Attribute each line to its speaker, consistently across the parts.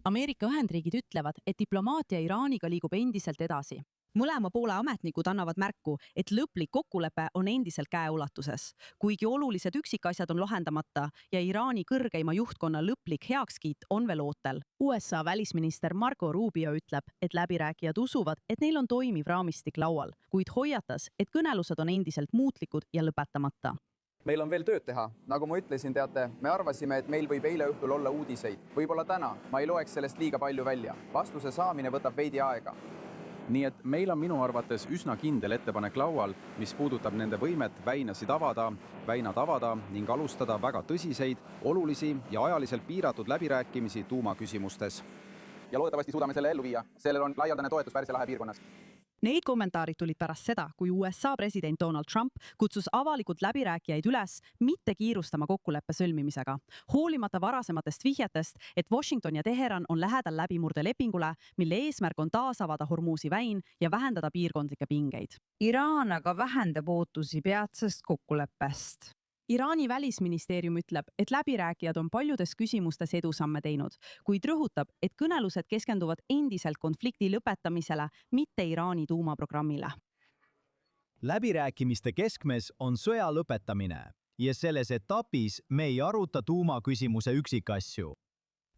Speaker 1: Ameerika Ühendriigid ütlevad, et diplomaatia Iraaniga liigub endiselt edasi. Mõlema poole ametnikud annavad märku, et lõplik kokkulepe on endiselt käeulatuses, kuigi olulised üksikasjad on lahendamata ja Iraani kõrgeima juhtkonna lõplik heakskiit on veel ootel. USA välisminister Marco Rubio ütleb, et läbirääkijad usuvad, et neil on toimiv raamistik laual, kuid hoiatas, et kõnelused on endiselt muutlikud ja lõpetamata.
Speaker 2: Meil on veel tööd teha. Nagu ma ütlesin, teate, me arvasime, et meil võib eile õhtul olla uudiseid. Võib-olla täna, ma ei loeks sellest liiga palju välja. Vastuse saamine võtab veidi aega.
Speaker 3: Nii et meil on minu arvates üsna kindel ettepanek laual, mis puudutab nende võimet väinad avada ning alustada väga tõsiseid, olulisi ja ajaliselt piiratud läbirääkimisi tuumaküsimustes.
Speaker 2: Ja loodetavasti suudame selle ellu viia. Sellel on laialdane toetus Pärsia lahe piirkonnas.
Speaker 1: Need kommentaarid tulid pärast seda, kui USA president Donald Trump kutsus avalikult läbirääkijaid üles mitte kiirustama kokkuleppe sõlmimisega. Hoolimata varasematest vihjetest, et Washington ja Teheran on lähedal läbimurdelepingule, mille eesmärk on taas avada Hormuzi väin ja vähendada piirkondlikke pingeid.
Speaker 4: Iraan aga vähendab ootusi peatsest kokkuleppest.
Speaker 1: Iraani välisministeerium ütleb, et läbirääkijad on paljudes küsimustes edusamme teinud, kuid rõhutab, et kõnelused keskenduvad endiselt konflikti lõpetamisele, mitte Iraani tuumaprogrammile.
Speaker 5: Läbirääkimiste keskmes on sõja lõpetamine ja selles etapis me ei aruta tuumaküsimuse üksikasju.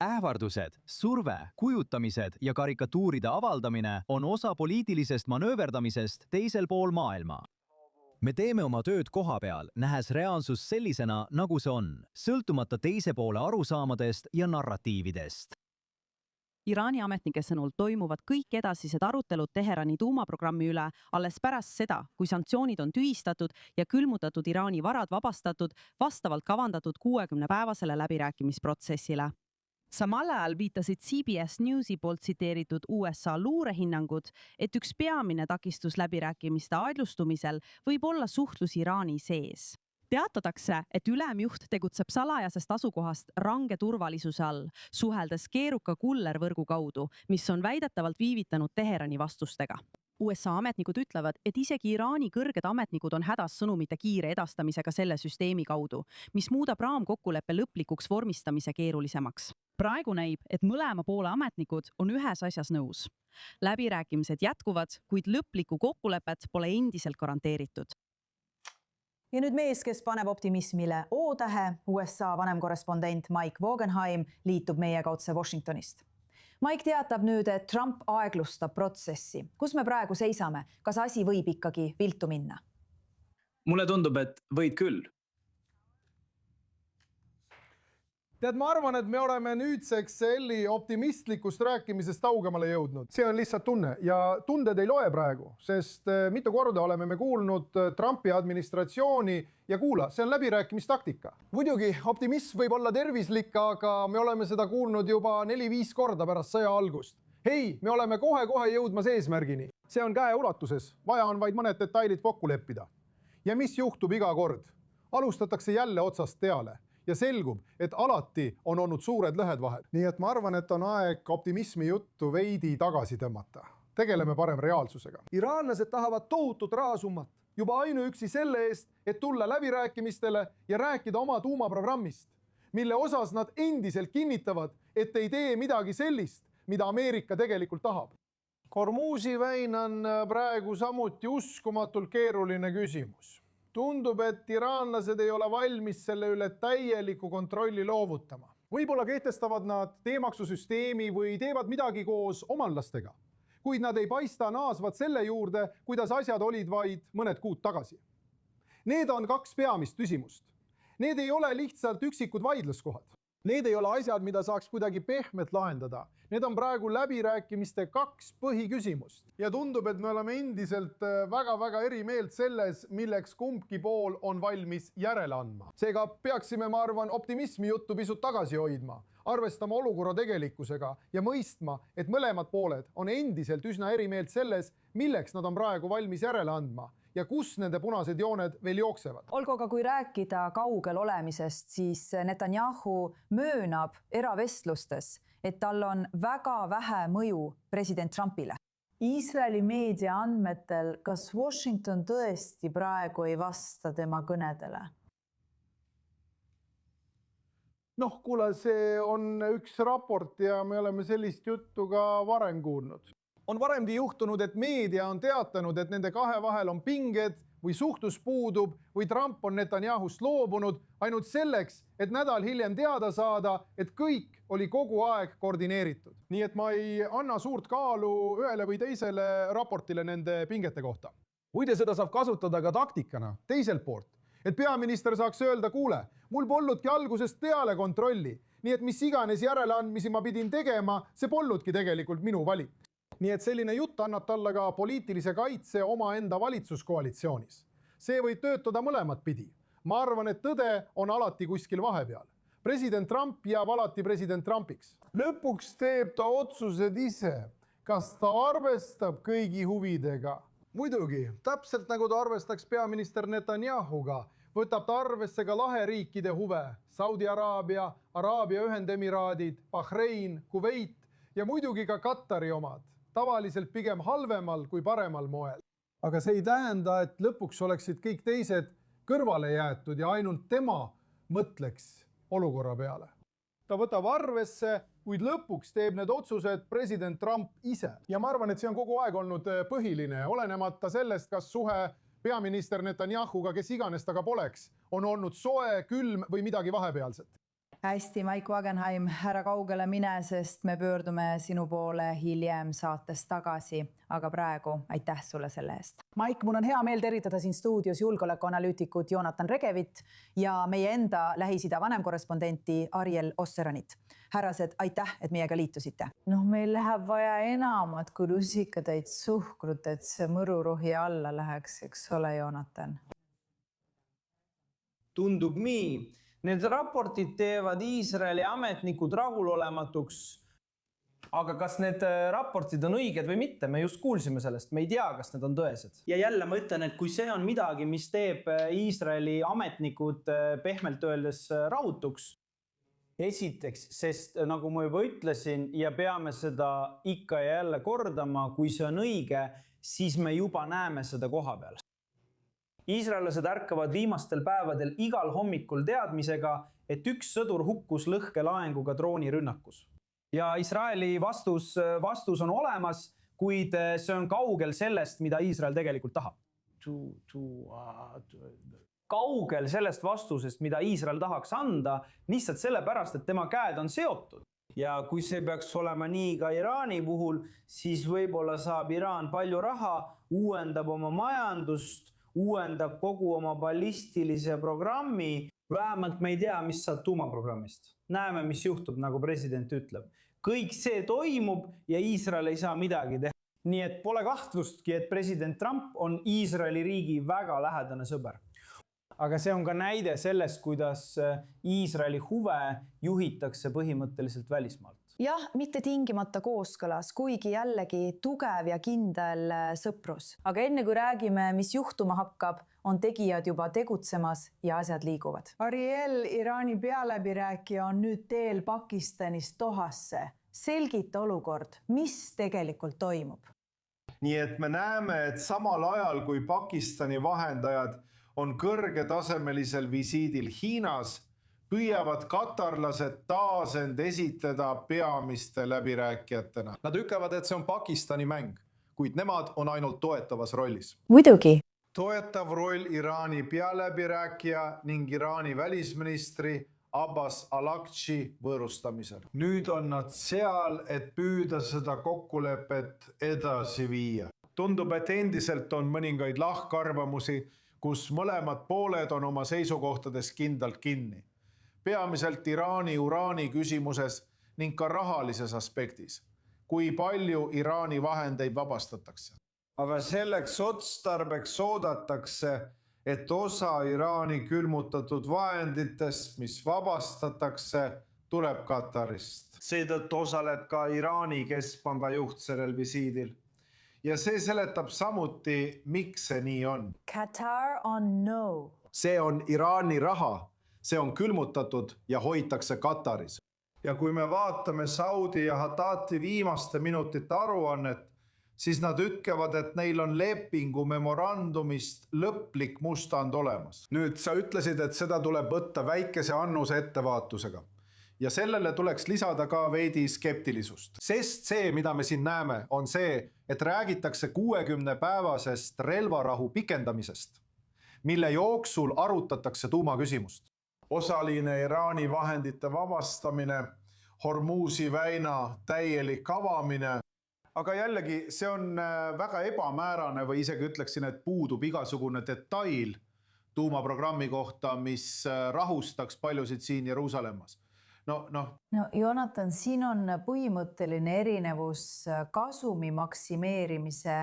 Speaker 5: Ähvardused, surve, kujutamised ja karikatuuride avaldamine on osa poliitilisest manööverdamisest teisel pool maailma. Me teeme oma tööd koha peal, nähes reaalsus sellisena, nagu see on, sõltumata teise poole arusaamadest ja narratiividest.
Speaker 1: Iraani ametnike sõnul toimuvad kõik edasised arutelud Teherani tuumaprogrammi üle alles pärast seda, kui sanktsioonid on tühistatud ja külmutatud Iraani varad vabastatud vastavalt kavandatud 60-päevasele läbirääkimisprotsessile. Samal ajal viitasid CBS Newsi poolt tsiteeritud USA luurehinnangud, et üks peamine takistus läbirääkimiste aeglustumisel võib olla suhtlus Iraani sees. Teatatakse, et ülemjuht tegutseb salajasest asukohast range turvalisuse all, suheldes keeruka kullervõrgu kaudu, mis on väidetavalt viivitanud Teherani vastustega. USA ametnikud ütlevad, et isegi Iraani kõrged ametnikud on hädas sõnumite kiire edastamisega selle süsteemi kaudu, mis muudab raamkokkuleppe lõplikuks vormistamise keerulisemaks. Praegu näib, et mõlema poole ametnikud on ühes asjas nõus. Läbirääkimised jätkuvad, kuid lõplikku kokkulepet pole endiselt garanteeritud.
Speaker 6: Ja nüüd mees, kes paneb optimismile O-tähe, USA vanemkorrespondent Mike Wogenheim liitub meiega otse Washingtonist. Mike teatab nüüd, et Trump aeglustab protsessi. Kus me praegu seisame? Kas asi võib ikkagi viltu minna?
Speaker 7: Mulle tundub, et võid küll.
Speaker 8: Tead, ma arvan, et me oleme nüüdseks selli optimistlikust rääkimisest kaugemale jõudnud. See on lihtsalt tunne ja tunded ei loe praegu, sest mitu korda oleme me kuulnud Trumpi administratsiooni ja kuula, see on läbirääkimistaktika. Muidugi, optimism võib olla tervislik, aga me oleme seda kuulnud juba 4-5 korda pärast sõja algust. Hei, me oleme kohe jõudmas eesmärgini. See on käeulatuses, vaja on vaid mõned detailid kokku leppida. Ja mis juhtub iga kord? Alustatakse jälle otsast peale. Ja selgub, et alati on olnud suured lõhed vahel. Nii et ma arvan, et on aeg optimismi juttu veidi tagasi tõmmata. Tegeleme parem reaalsusega. Iraanlased tahavad tohutut rahasummat juba ainuüksi selle eest, et tulla läbirääkimistele ja rääkida oma tuumaprogrammist, mille osas nad endiselt kinnitavad, et ei tee midagi sellist, mida Ameerika tegelikult tahab. Hormuzi väin on praegu samuti uskumatult keeruline küsimus. Tundub, et iraanlased ei ole valmis selle üle täieliku kontrolli loovutama. Võib-olla kehtestavad nad teemaksusüsteemi või teevad midagi koos omanlastega, kuid nad ei paista naasvat selle juurde, kuidas asjad olid vaid mõned kuud tagasi. Need on 2 peamist küsimust. Need ei ole lihtsalt üksikud vaidluskohad. Need ei ole asjad, mida saaks kuidagi pehmet lahendada. Need on praegu läbirääkimiste 2 põhiküsimust. Ja tundub, et me oleme endiselt väga eri meelt selles, milleks kumbki pool on valmis järele andma. Seega peaksime, ma arvan, optimismi juttu pisut tagasi hoidma, arvestama olukorra tegelikkusega ja mõistma, et mõlemad pooled on endiselt üsna eri meelt selles, milleks nad on praegu valmis järele andma ja kus nende punased jooned veel jooksevad.
Speaker 6: Olgu aga kui rääkida kaugel olemisest, siis Netanyahu möönab eravestlustes, et tal on väga vähe mõju president Trumpile. Iisraeli meedia andmetel, kas Washington tõesti praegu ei vasta tema kõnedele?
Speaker 8: Noh, kuule, see on üks raport ja me oleme sellist juttu ka varem kuulnud. On varemgi juhtunud, et meedia on teatanud, et nende kahe vahel on pinged või suhtlus puudub või Trump on Netanyahust loobunud ainult selleks, et nädal hiljem teada saada, et kõik oli kogu aeg koordineeritud. Nii et ma ei anna suurt kaalu ühele või teisele raportile nende pingete kohta. Muide, seda saab kasutada ka taktikana teiselt poolt, et peaminister saaks öelda, kuule, mul polludki algusest peale kontrolli, nii et mis iganes järeleandmisi ma pidin tegema, see polludki tegelikult minu valik. Nii et selline jutt annab talle ka poliitilise kaitse omaenda valitsuskoalitsioonis. See võib töötada mõlemat pidi. Ma arvan, et tõde on alati kuskil vahepeal. President Trump jääb alati president Trumpiks. Lõpuks teeb ta otsused ise. Kas ta arvestab kõigi huvidega? Muidugi, täpselt nagu ta arvestaks peaminister Netanyahuga, võtab ta arvesse ka laheriikide huve. Saudi Araabia, Araabia Ühendemiraadid, Bahrein, Kuveit ja muidugi ka Katari omad. Tavaliselt pigem halvemal kui paremal moel. Aga see ei tähenda, et lõpuks oleksid kõik teised kõrvale jäetud ja ainult tema mõtleks olukorra peale. Ta võtab arvesse, kuid lõpuks teeb need otsused president Trump ise. Ja ma arvan, et see on kogu aeg olnud põhiline, olenemata sellest, kas suhe peaminister Netanyahuga, kes iganes taga poleks, on olnud soe, külm või midagi vahepealset.
Speaker 4: Hästi, Mike Wagenheim, ära kaugele mine, sest me pöördume sinu poole hiljem saates tagasi, aga praegu aitäh sulle selle eest.
Speaker 6: Mike, mul on hea meel tervitada siin stuudios julgeolekuanalüütikut Jonathan Regevit ja meie enda Lähis-Ida vanemkorrespondenti Ariel Osseranit. Härrased, aitäh, et meiega liitusite.
Speaker 4: Noh, meil läheb vaja enamat kui rusikatäit suhkrut, et see mõrurohi alla läheks, eks ole, Jonathan?
Speaker 9: Tundub nii. Need raportid teevad Iisraeli ametnikud rahulolematuks. Aga kas need raportid on õiged või mitte? Me just kuulsime sellest. Me ei tea, kas need on tõesed.
Speaker 7: Ja jälle ma ütlen, et kui see on midagi, mis teeb Iisraeli ametnikud pehmelt öeldes rahutuks, esiteks, sest nagu ma juba ütlesin ja peame seda ikka ja jälle kordama, kui see on õige, siis me juba näeme seda koha peal. Iisraelased ärkavad viimastel päevadel igal hommikul teadmisega, et üks sõdur hukkus lõhkelaenguga droonirünnakus. Ja Iisraeli vastus on olemas, kuid see on kaugel sellest, mida Iisrael tegelikult tahab. Kaugel sellest vastusest, mida Iisrael tahaks anda, lihtsalt sellepärast, et tema käed on seotud. Ja kui see peaks olema nii ka Iraani puhul, siis võib-olla saab Iraan palju raha, uuendab oma majandust, uuendab kogu oma ballistilise programmi. Vähemalt me ei tea, mis saab tuumaprogrammist. Näeme, mis juhtub, nagu president ütleb. Kõik see toimub ja Iisrael ei saa midagi teha. Nii et pole kahtlustki, et president Trump on Iisraeli riigi väga lähedane sõber. Aga see on ka näide sellest, kuidas Iisraeli huve juhitakse põhimõtteliselt välismaalt.
Speaker 6: Jah, mitte tingimata kooskõlas, kuigi jällegi tugev ja kindel sõprus. Aga enne kui räägime, mis juhtuma hakkab, on tegijad juba tegutsemas ja asjad liiguvad.
Speaker 4: Ariel, Iraani pealäbirääkija on nüüd teel Pakistanist Dohasse.
Speaker 6: Selgita olukord, mis tegelikult toimub.
Speaker 10: Nii et me näeme, et samal ajal kui Pakistani vahendajad on kõrgetasemelisel visiidil Hiinas, püüavad katarlased taas end esitleda peamiste läbirääkijatena. Nad ütlevad, et see on Pakistani mäng, kuid nemad on ainult toetavas rollis.
Speaker 6: Muidugi.
Speaker 10: Toetav roll Iraani pealäbirääkija ning Iraani välisministri Abbas Alakci võõrustamisel. Nüüd on nad seal, et püüda seda kokkulepet edasi viia. Tundub, et endiselt on mõningaid lahkarvamusi, kus mõlemad pooled on oma seisukohtades kindlalt kinni. Peamiselt Iraani uraani küsimuses ning ka rahalises aspektis. Kui palju Iraani vahendeid vabastatakse? Aga selleks otstarbeks oodatakse, et osa Iraani külmutatud vahenditest, mis vabastatakse, tuleb Katarist. Seetõttu osaleb ka Iraani keskpanga juht sellel visiidil. Ja see seletab samuti, miks see nii on.
Speaker 6: Qatar on no.
Speaker 10: See on Iraani raha. See on külmutatud ja hoitakse Kataris. Ja kui me vaatame Saudi ja Hatati viimaste minutite aruannet, siis nad ütlevad, et neil on lepingu memorandumist lõplik mustand olemas. Nüüd sa ütlesid, et seda tuleb võtta väikese annuse ettevaatusega. ja sellele tuleks lisada ka veidi skeptilisust. Sest see, mida me siin näeme, on see, et räägitakse 60-päevasest relvarahu pikendamisest, mille jooksul arutatakse tuumaküsimust. Osaline Iraani vahendite vabastamine, Hormuzi väina täielik avamine. Aga jällegi, see on väga ebamäärane või isegi ütleksin, et puudub igasugune detail tuumaprogrammi kohta, mis rahustaks paljusid siin Jeruusalemmas. No,
Speaker 4: Jonathan, siin on põhimõtteline erinevus kasumi maksimeerimise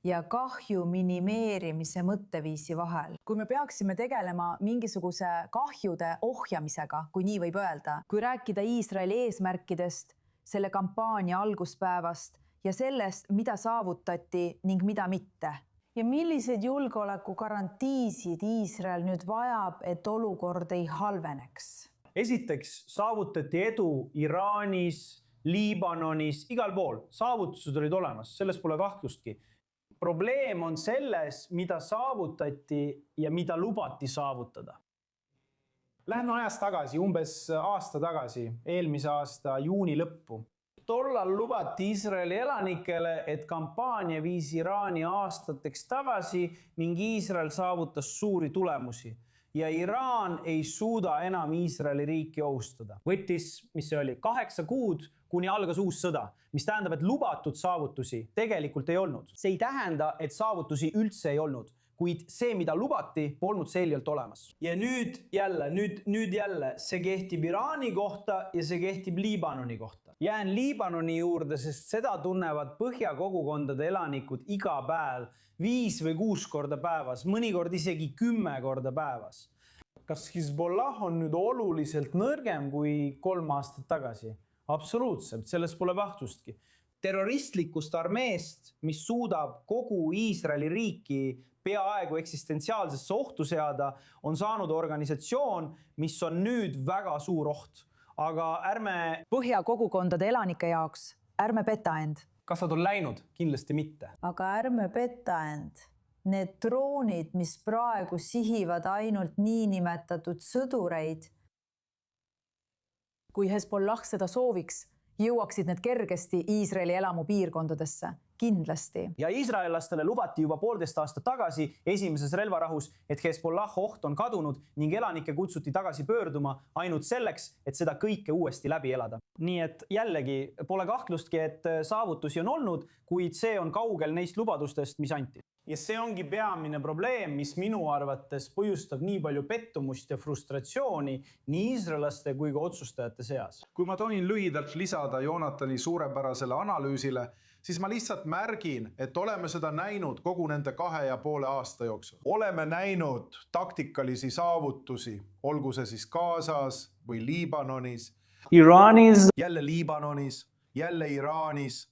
Speaker 4: ja kahju minimeerimise mõtteviisi vahel. Kui me peaksime tegelema mingisuguse kahjude ohjamisega, kui nii võib öelda, kui rääkida Iisraeli eesmärkidest, selle kampaania alguspäevast ja sellest, mida saavutati ning mida mitte. Ja millised julgeoleku garantiisid Iisrael nüüd vajab, et olukord ei halveneks?
Speaker 7: Esiteks saavutati edu Iraanis, Liibanonis, igal pool. Saavutused olid olemas, selles pole kahtlustki. Probleem on selles, mida saavutati ja mida lubati saavutada. Lähme ajas tagasi, umbes aasta tagasi, eelmise aasta juuni lõppu. Tollal lubati Iisraeli elanikele, et kampaania viis Iraani aastateks tagasi ning Iisrael saavutas suuri tulemusi. Ja Iraan ei suuda enam Iisraeli riiki ohustada. Võttis, mis see oli, 8 kuud, kuni algas uus sõda, mis tähendab, et lubatud saavutusi tegelikult ei olnud. See ei tähenda, et saavutusi üldse ei olnud, kuid see, mida lubati, polnud selgelt olemas. Ja nüüd jälle, see kehtib Iraani kohta ja see kehtib Liibanoni kohta. Jään Liibanoni juurde, sest seda tunnevad põhjakogukondade elanikud iga päev 5 või 6 korda päevas, mõnikord isegi 10 korda päevas. Kas Hezbollah on nüüd oluliselt nõrgem kui 3 aastat tagasi? Absoluutselt, selles pole kahtlustki. Terroristlikust armeest, mis suudab kogu Iisraeli riiki peaaegu eksistentsiaalsesse ohtu seada, on saanud organisatsioon, mis on nüüd väga suur oht. Aga ärme
Speaker 4: Põhjakogukondade elanike jaoks, ärme peta end.
Speaker 7: Kas nad on läinud? Kindlasti mitte.
Speaker 4: Aga ärme peta end. Need droonid, mis praegu sihivad ainult niinimetatud sõdureid, kui Hezbollah seda sooviks, jõuaksid need kergesti Iisraeli elamupiirkondadesse. Kindlasti.
Speaker 7: Ja iisraellastele lubati juba 1,5 aastat tagasi esimeses relvarahus, et Hezbollah oht on kadunud ning elanikke kutsuti tagasi pöörduma ainult selleks, et seda kõike uuesti läbi elada. Nii et jällegi pole kahtlustki, et saavutusi on olnud, kuid see on kaugel neist lubadustest, mis anti. Ja see ongi peamine probleem, mis minu arvates põhjustab nii palju pettumust ja frustratsiooni nii iisraelaste kui ka otsustajate seas.
Speaker 10: Kui ma tohin lühidalt lisada Jonathani suurepärasele analüüsile, siis ma lihtsalt märgin, et oleme seda näinud kogu nende 2,5 aasta jooksul. Oleme näinud taktikalisi saavutusi, olgu see siis Gazas või Liibanonis, jälle Liibanonis, jälle Iraanis,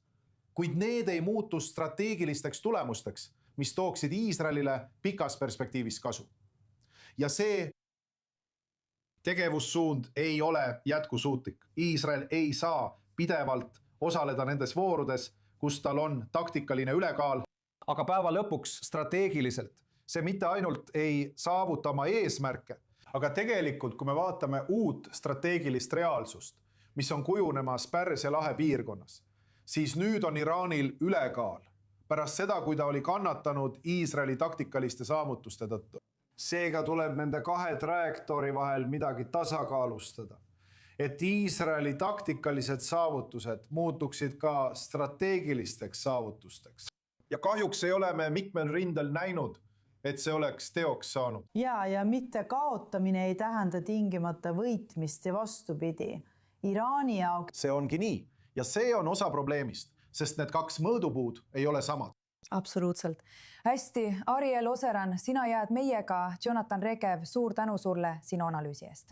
Speaker 10: kuid need ei muutu strateegilisteks tulemusteks, mis tooksid Iisraelile pikas perspektiivis kasu. Ja see tegevussuund ei ole jätkusuutlik. Iisrael ei saa pidevalt osaleda nendes voorudes, kus tal on taktikaline ülekaal. Aga päeva lõpuks strateegiliselt see mitte ainult ei saavuta oma eesmärke, aga tegelikult, kui me vaatame uut strateegilist reaalsust, mis on kujunemas Pärsia lahe piirkonnas, siis nüüd on Iraanil ülekaal pärast seda, kui ta oli kannatanud Iisraeli taktikaliste saavutuste tõttu. Seega tuleb nende 2 trajektoori vahel midagi tasakaalustada, et Iisraeli taktikalised saavutused muutuksid ka strateegilisteks saavutusteks. Ja kahjuks ei ole me mitmel rindel näinud, et see oleks teoks saanud.
Speaker 6: Ja mitte kaotamine ei tähenda tingimata võitmist ja vastupidi. Iraani jaoks
Speaker 10: see ongi nii ja see on osa probleemist, sest need 2 mõõdupuud ei ole samad.
Speaker 4: Absoluutselt. Hästi, Ariel Oseran, sina jääd meiega. Jonathan Regev, suur tänu sulle sinu analüüsi eest.